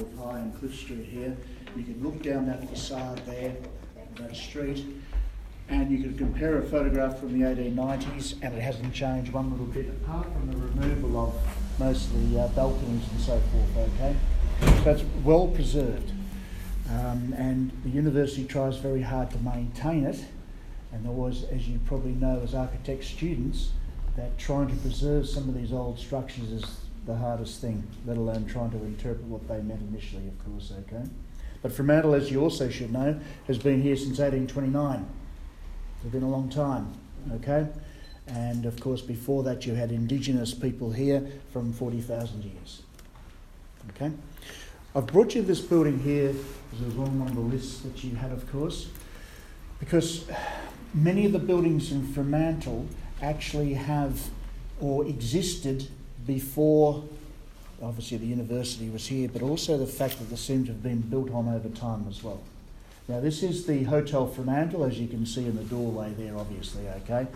Fremantle High and Cliff Street here. You can look down that facade there, that street, and you can compare a photograph from the 1890s, and it hasn't changed one little bit, apart from the removal of most of the balconies and so forth, okay? So it's well preserved. And the university tries very hard to maintain it, and there was, as you probably know as architect students, that trying to preserve some of these old structures is the hardest thing, let alone trying to interpret what they meant initially, of course, okay? But Fremantle, as you also should know, has been here since 1829. It's been a long time, okay? And of course, before that, you had Indigenous people here from 40,000 years, okay? I've brought you this building here, as was on one of the lists that you had, of course, because many of the buildings in Fremantle actually have or existed before, obviously the university was here, but also the fact that they seem to have been built on over time as well. Now this is the Hotel Fremantle, as you can see in the doorway there, obviously, okay?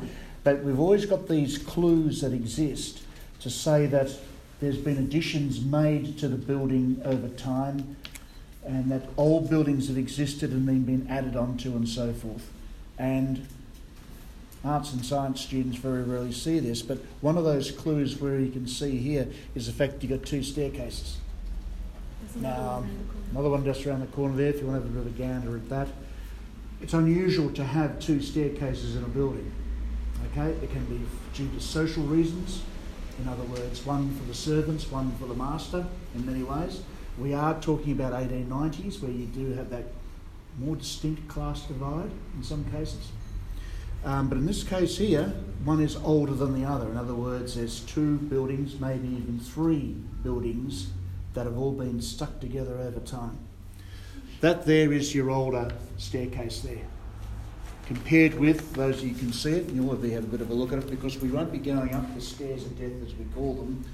But we've always got these clues that exist to say that there's been additions made to the building over time, and that old buildings have existed and then been added onto and so forth. And arts and science students very rarely see this, but one of those clues where you can see here is the fact you've got two staircases. Now, another one just around the corner there, if you want to have a bit of a gander at that. It's unusual to have two staircases in a building, okay? It can be due to social reasons. In other words, one for the servants, one for the master, in many ways. We are talking about 1890s, where you do have that more distinct class divide in some cases. But in this case here, one is older than the other. In other words, there's two buildings, maybe even three buildings, that have all been stuck together over time. That there is your older staircase there. Compared with those, you can see it, and you'll have a bit of a look at it, because we won't be going up the stairs of death, as we call them.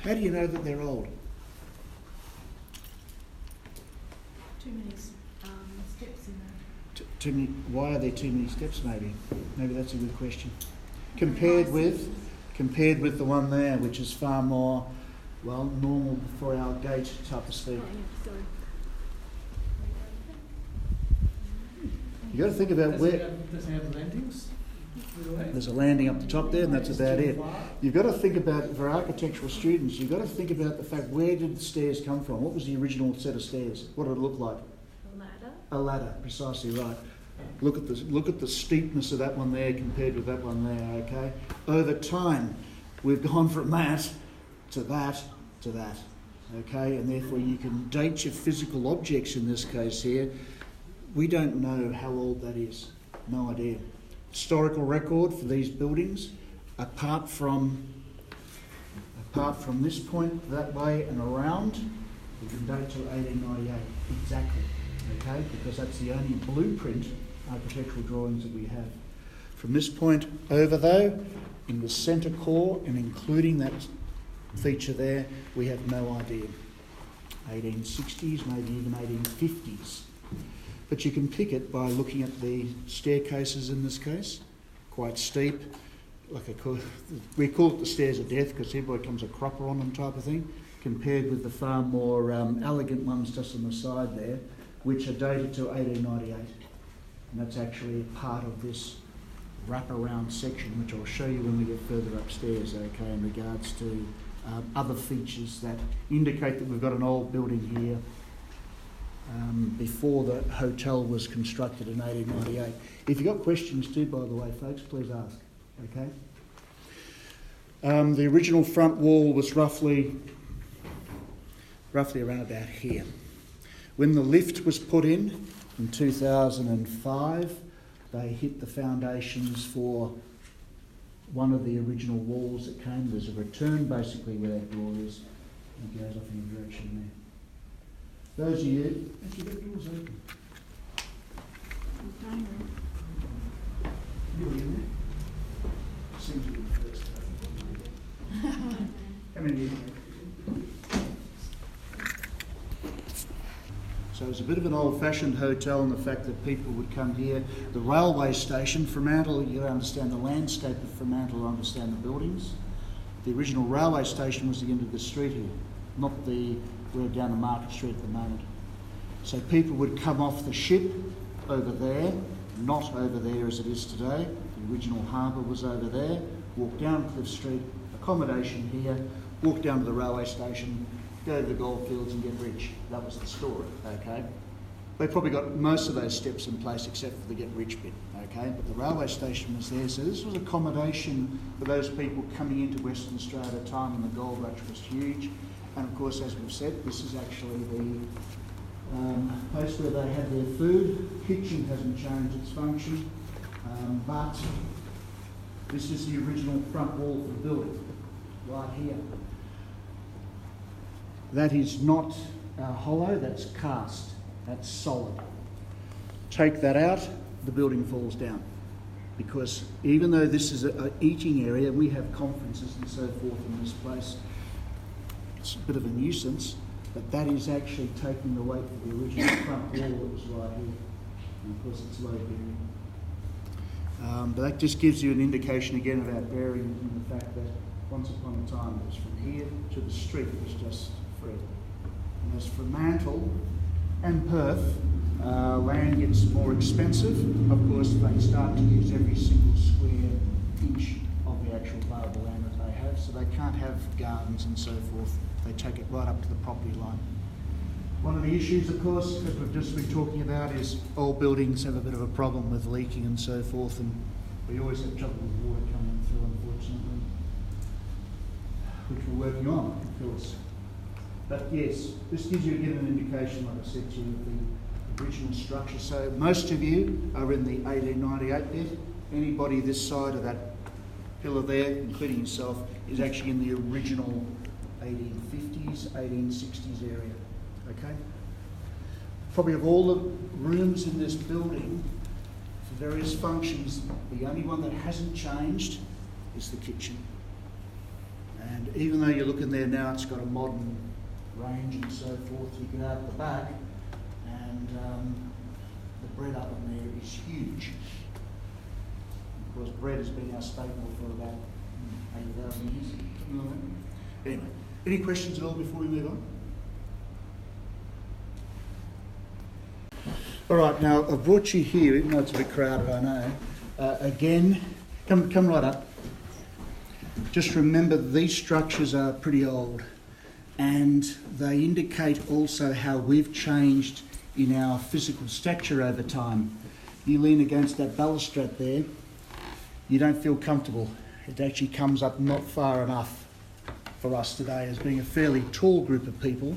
How do you know that they're old? Too many steps in there. Too many. Why are there too many steps? Maybe that's a good question. Compared with the one there, which is far more, well, normal for our gate type of speed. You got to think about where. Does it have landings? There's a landing up the top there, and that's about it. You've got to think about, for architectural students, you've got to think about the fact, where did the stairs come from? What was the original set of stairs? What did it look like? A ladder. A ladder, precisely right. Look at the steepness of that one there compared with that one there, okay? Over time, we've gone from that to that to that, okay? And therefore you can date your physical objects in this case here. We don't know how old that is. No idea. Historical record for these buildings, apart from this point, that way and around, we can date to 1898, exactly, okay? Because that's the only blueprint architectural drawings that we have. From this point over though, in the centre core and including that feature there, we have no idea. 1860s, maybe even 1850s. But you can pick it by looking at the staircases in this case, quite steep. We call it the stairs of death because everybody comes a cropper on them type of thing, compared with the far more elegant ones just on the side there, which are dated to 1898. And that's actually part of this wraparound section, which I'll show you when we get further upstairs, okay, in regards to other features that indicate that we've got an old building here before the hotel was constructed in 1898. If you've got questions too, by the way, folks, please ask, okay? The original front wall was roughly around about here. When the lift was put in 2005, they hit the foundations for one of the original walls that came. There's a return basically where that door is, and it goes off in the direction there. Those of you, actually get doors open. You were in there? Seems to be the first. Come in here. So it's a bit of an old-fashioned hotel in the fact that people would come here. The railway station, Fremantle, you understand the landscape of Fremantle, understand the buildings. The original railway station was the end of the street here. not the, we're down the Market Street at the moment. So people would come off the ship over there, not over there as it is today. The original harbour was over there, walk down Cliff Street, accommodation here, walk down to the railway station, go to the goldfields and get rich. That was the story, okay? They probably got most of those steps in place except for the get rich bit, okay? But the railway station was there, so this was accommodation for those people coming into Western Australia at a time when the gold rush was huge. And of course, as we've said, this is actually the place where they had their food. Kitchen hasn't changed its function, but this is the original front wall of the building, right here. That is not hollow, that's cast, that's solid. Take that out, the building falls down. Because even though this is an eating area, we have conferences and so forth in this place, it's a bit of a nuisance, but that is actually taking the weight for the original front wall that was right here. And of course it's low bearing. But that just gives you an indication again about bearing in the fact that once upon a time it was from here to the street, it was just free. And as for Mantle and Perth, land gets more expensive. Of course, they start to use every single square inch of the actual available land that they have, so they can't have gardens and so forth. They take it right up to the property line. One of the issues, of course, that we've just been talking about is old buildings have a bit of a problem with leaking and so forth, and we always have trouble with water coming through, unfortunately, which we're working on, of course. But yes, this gives you again an indication, like I said to you, of the original structure. So most of you are in the 1898 bit. Anybody this side of that pillar there, including yourself, is actually in the original 1850s, 1860s area. Okay? Probably of all the rooms in this building, for various functions, the only one that hasn't changed is the kitchen. And even though you look in there now, it's got a modern range and so forth. You get out the back, and the bread oven there is huge. Of course, bread has been our staple for about 8,000 years. Anyway, any questions at all before we move on? All right, now I've brought you here, even though it's a bit crowded, I know. Again, come right up. Just remember these structures are pretty old, and they indicate also how we've changed in our physical stature over time. You lean against that balustrade there, you don't feel comfortable. It actually comes up not far enough for us today as being a fairly tall group of people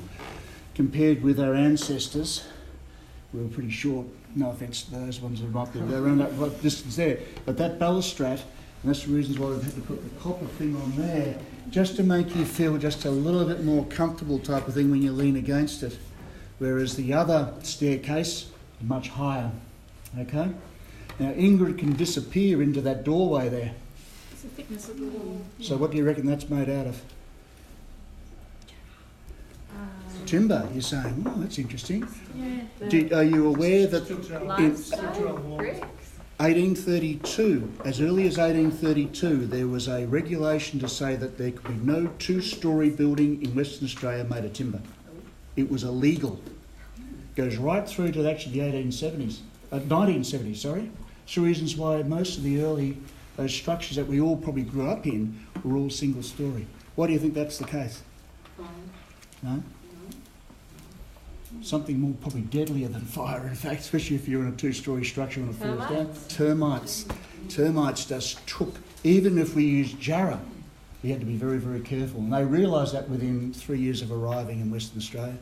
compared with our ancestors. We were pretty short, no offence to those ones that are up there, they're around that distance there. But that balustrade, and that's the reasons why we've had to put the copper thing on there, just to make you feel just a little bit more comfortable type of thing when you lean against it. Whereas the other staircase, much higher, okay? Now Ingrid can disappear into that doorway there. It's the thickness of the wall. So what do you reckon that's made out of? Timber, you're saying. Oh, that's interesting. Yeah. Are you aware that Limestone bricks. 1832, as early as 1832, there was a regulation to say that there could be no two-storey building in Western Australia made of timber. It was illegal. Goes right through to actually the 1970s, sorry. It's the reasons why most of the early those structures that we all probably grew up in were all single-storey. Why do you think that's the case? No? Something more probably deadlier than fire, in fact, especially if you're in a two-storey structure and it falls down. Termites. Termites just took, even if we used jarrah, we had to be very, very careful. And they realised that within 3 years of arriving in Western Australia.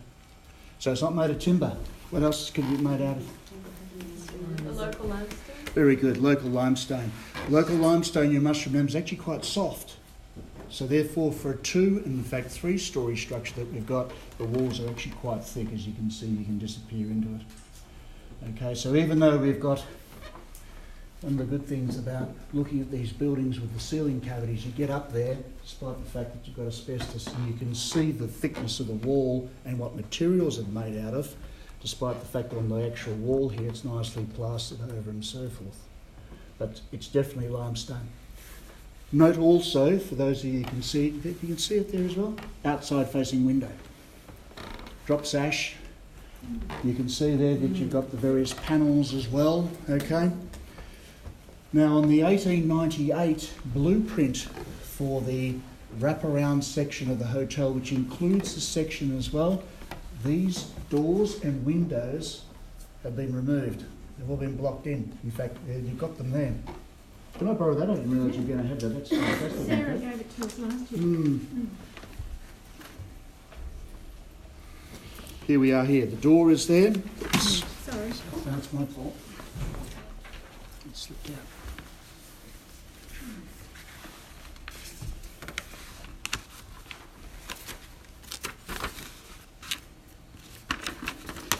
So it's not made of timber. What else could it be made out of? The local limestone. Very good, local limestone. Local limestone, you must remember, is actually quite soft. So therefore, for a 2, and in fact 3-storey structure that we've got, the walls are actually quite thick. As you can see, you can disappear into it. Okay, so even though we've got, one of the good things about looking at these buildings with the ceiling cavities, you get up there, despite the fact that you've got asbestos, and you can see the thickness of the wall and what materials it's made out of, despite the fact that on the actual wall here it's nicely plastered over and so forth. But it's definitely limestone. Note also, for those of you who can see it, you can see it there as well, outside facing window. Drop sash. You can see there that you've got the various panels as well, okay? Now on the 1898 blueprint for the wraparound section of the hotel, which includes the section as well, these doors and windows have been removed. They've all been blocked in. In fact, you've got them there. Can I borrow that? I didn't realise you were going to have that. That's fantastic. Sarah gave it to us last year. Here we are here. The door is there. Sorry. That's my fault. It slipped out.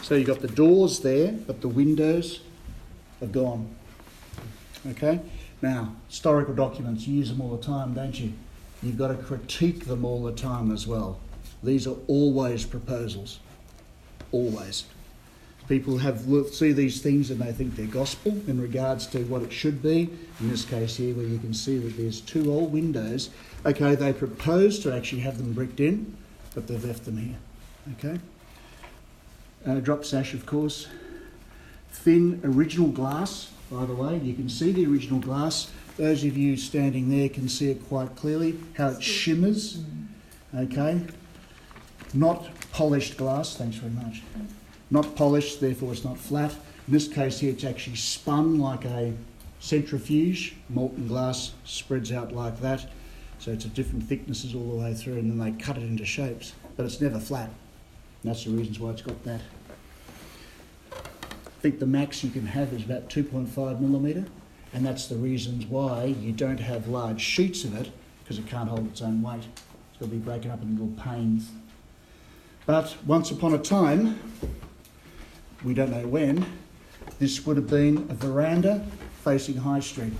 So you've got the doors there, but the windows are gone. Okay? Now, historical documents, you use them all the time, don't you? You've got to critique them all the time as well. These are always proposals. Always. People see these things and they think they're gospel in regards to what it should be. In this case here, where you can see that there's two old windows. Okay, they propose to actually have them bricked in, but they've left them here. Okay? Drop sash, of course. Thin original glass, by the way. You can see the original glass. Those of you standing there can see it quite clearly, how it shimmers. Okay? Not polished glass, thanks very much. Not polished, therefore it's not flat. In this case here, it's actually spun like a centrifuge. Molten glass spreads out like that. So it's of different thicknesses all the way through, and then they cut it into shapes. But it's never flat. And that's the reasons why it's got that. I think the max you can have is about 2.5 millimetre, and that's the reasons why you don't have large sheets of it, because it can't hold its own weight. It's got to be broken up in little panes. But once upon a time, we don't know when, this would have been a veranda facing High Street,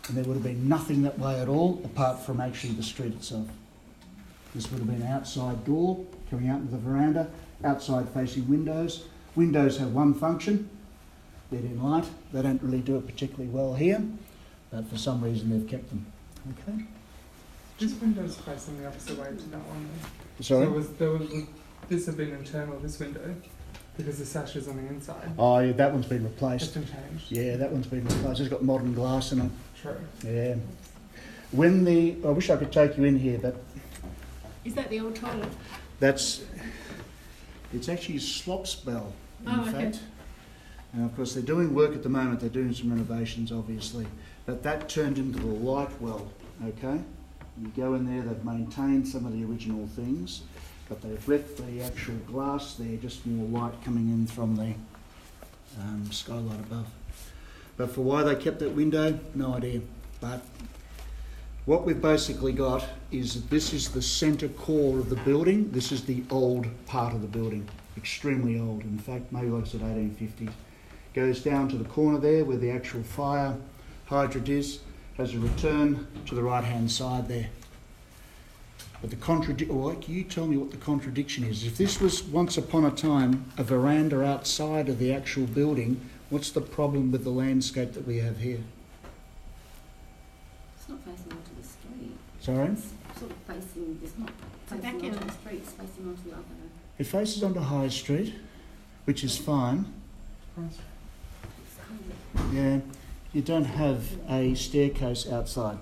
and there would have been nothing that way at all apart from actually the street itself. This would have been an outside door coming out into the veranda, outside facing windows. Windows have one function, let in light. They don't really do it particularly well here, but for some reason they've kept them. Okay. This window's facing the opposite way to that one. Sorry? So this had been internal, this window, because the sash is on the inside. Oh, yeah, that one's been It's replaced. been changed. Yeah, that one's been replaced. It's got modern glass in it. True. Yeah. I wish I could take you in here, but Is that the old toilet? it's actually a slop spell, in Oh, okay. fact. And of course they're doing work at the moment, they're doing some renovations obviously. But that turned into the light well, okay? You go in there, they've maintained some of the original things, but they've left the actual glass there, just more light coming in from the skylight above. But for why they kept that window, no idea. But what we've basically got is that this is the centre core of the building. This is the old part of the building, extremely old. In fact, maybe like I said, 1850s. Goes down to the corner there where the actual fire hydrant is, has a return to the right-hand side there. But can you tell me what the contradiction is? If this was once upon a time a veranda outside of the actual building, what's the problem with the landscape that we have here? It's not facing onto the street. Sorry? It's sort of facing, it's not facing back onto end. the street, it's facing onto the other. It faces onto High Street, which is fine. It's kind of, Yeah, you don't have a staircase outside.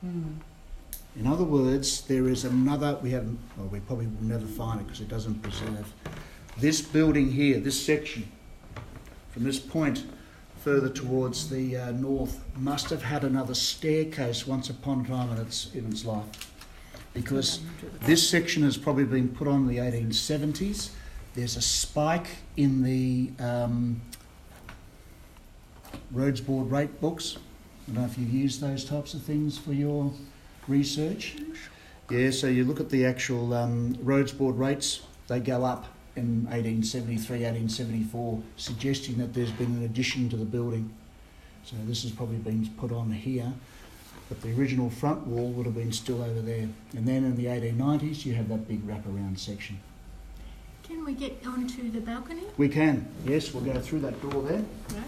In other words, there is another, we probably will never find it because it doesn't preserve. This building here, this section, from this point further towards the north, must have had another staircase once upon a time in its life. Because this section has probably been put on in the 1870s. There's a spike in the Rhodes Board rate books. I don't know if you've used those types of things for your research. Yeah, so you look at the actual Rhodes Board rates, they go up in 1873, 1874, suggesting that there's been an addition to the building. So this has probably been put on here, but the original front wall would have been still over there. And then in the 1890s, you have that big wraparound section. Can we get onto the balcony? We can, yes, we'll go through that door there. Right.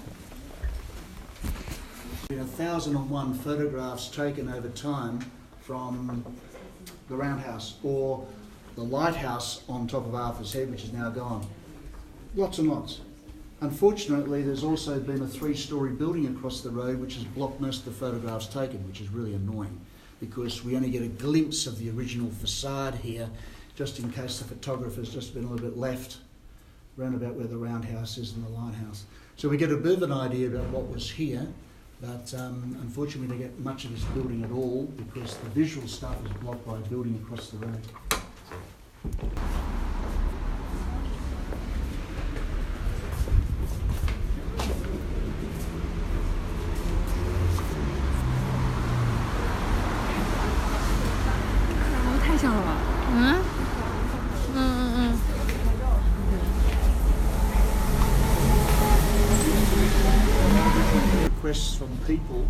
been 1,001 photographs taken over time from the roundhouse or the lighthouse on top of Arthur's Head, which is now gone. Lots and lots. Unfortunately, there's also been a 3-storey building across the road which has blocked most of the photographs taken, which is really annoying because we only get a glimpse of the original facade here, just in case the photographer's just been a little bit left round about where the roundhouse is and the lighthouse. So we get a bit of an idea about what was here, but unfortunately we don't get much of this building at all because the visual stuff is blocked by a building across the road. Requests from people,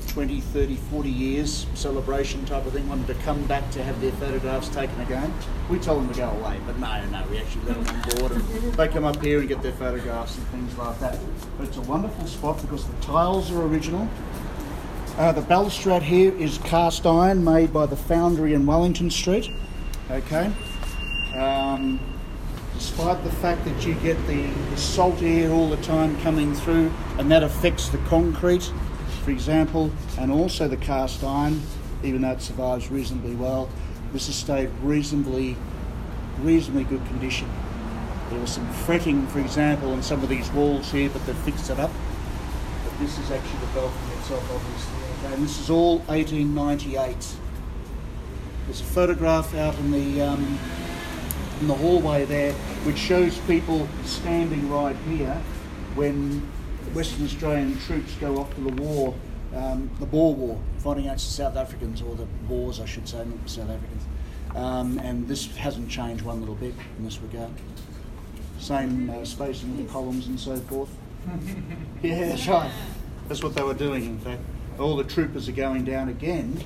20, 30, 40 years, celebration type of thing, wanted to come back to have their photographs taken again. We told them to go away, but no, we actually let them on board and they come up here and get their photographs and things like that. But it's a wonderful spot because the tiles are original. The balustrade here is cast iron made by the foundry in Wellington Street. Okay. Despite the fact that you get the salt air all the time coming through and that affects the concrete, for example, and also the cast iron, even though it survives reasonably well, this has stayed reasonably good condition. There was some fretting, for example, on some of these walls here, but they've fixed it up. But this is actually the balcony itself, obviously. Okay, and this is all 1898. There's a photograph out in the hallway there, which shows people standing right here when Western Australian troops go off to the war, the Boer War, fighting against the South Africans, or the Boers, I should say, not the South Africans. And this hasn't changed one little bit in this regard. Same spacing of the columns and so forth. Yeah, that's right. That's what they were doing, in fact. All the troopers are going down again.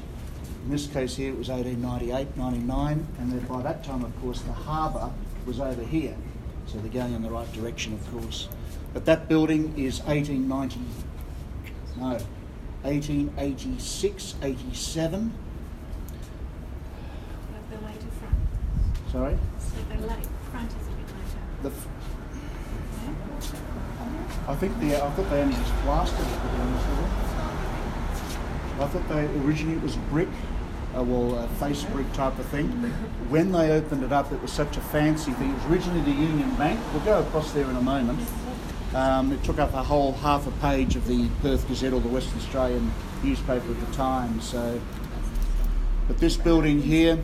In this case here, it was 1898, 99, and then by that time, of course, the harbour was over here. So they're going in the right direction, of course. But that building is 1886, 87. Like the later front. Sorry? So the late front is a bit later. I thought they only just plastered it, to be honest with you. I thought originally it was brick. A face brick type of thing. When they opened it up, it was such a fancy thing. It was originally the Union Bank. We'll go across there in a moment. It took up a whole half a page of the Perth Gazette or the Western Australian newspaper at the time. So, but this building here.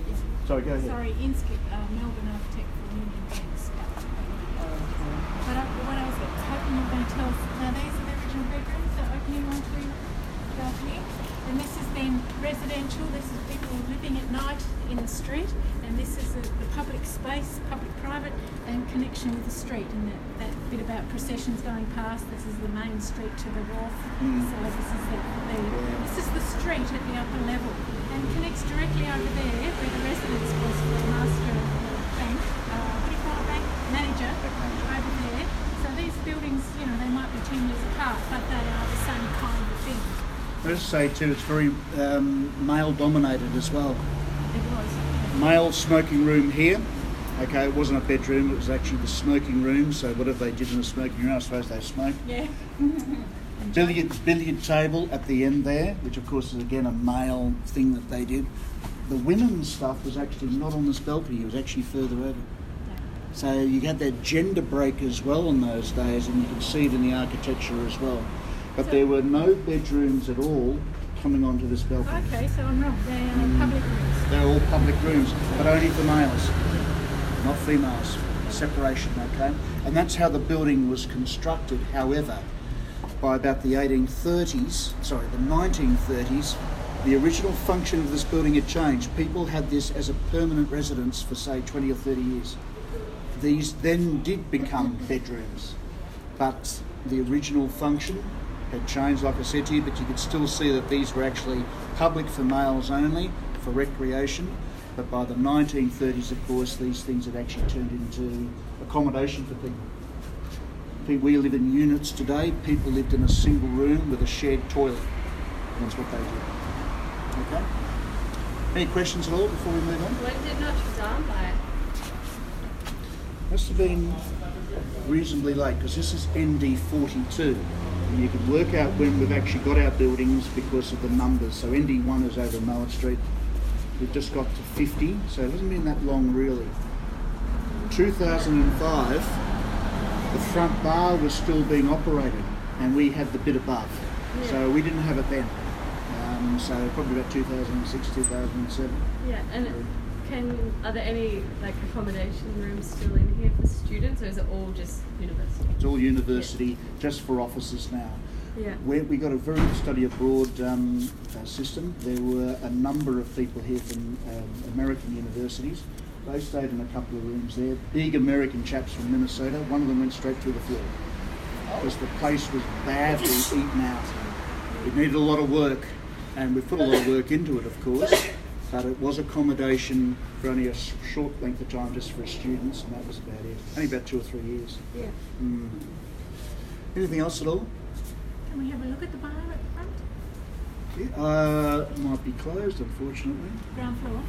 Sorry, go ahead. Sorry, Inskip, Melbourne architect for Union Bank Scout. But what I was hoping you were going to tell us, now these are the original bedrooms that are opening onto the balcony. And this is then residential, this is people living at night in the street, and this is the public space, public-private, and connection with the street, and that bit about processions going past, this is the main street to the wharf, so this is the street at the upper level, and connects directly over there where the residence was for the master of the bank, what do you call a bank? Manager, over there. So these buildings, they might be 10 years apart, but they are the same kind of thing. I just say too, it's very male dominated as well. It was. Male smoking room here. Okay, it wasn't a bedroom, it was actually the smoking room. So whatever they did in the smoking room, I suppose they smoked. Yeah. Billiard table at the end there, which of course is again a male thing that they did. The women's stuff was actually not on this balcony, it was actually further over. Yeah. So you had that gender break as well in those days, and you can see it in the architecture as well. But there were no bedrooms at all coming onto this balcony. Okay, so I'm wrong. They are public rooms. They're all public rooms, but only for males, not females. Separation, okay? And that's how the building was constructed. However, by about the 1930s, the original function of this building had changed. People had this as a permanent residence for, say, 20 or 30 years. These then did become bedrooms, but the original function had changed, like I said to you, but you could still see that these were actually public for males only, for recreation. But by the 1930s, of course, these things had actually turned into accommodation for people. We live in units today. People lived in a single room with a shared toilet. That's what they did. Okay. Any questions at all before we move on? When did Notre Dame buy? Must have been reasonably late because this is ND 42. And you can work out when we've actually got our buildings because of the numbers. So ND 1 is over Mowat Street. We've just got to 50, so it hasn't been that long really. 2005, the front bar was still being operated and we had the bit above. Yeah. So we didn't have it then. So probably about 2006, 2007. Yeah, and are there any like accommodation rooms still in here for students, or is it all just university? It's all university, just for offices now. Yeah. We got a very good study abroad system. There were a number of people here from American universities. They stayed in a couple of rooms there. Big American chaps from Minnesota. One of them went straight through the floor because the place was badly eaten out. It needed a lot of work, and we put a lot of work into it, of course, but it was accommodation for only a short length of time just for students, and that was about it. Only about 2 or 3 years. Yeah. Anything else at all? Can we have a look at the bar at the front? Might be closed, unfortunately. Ground floor?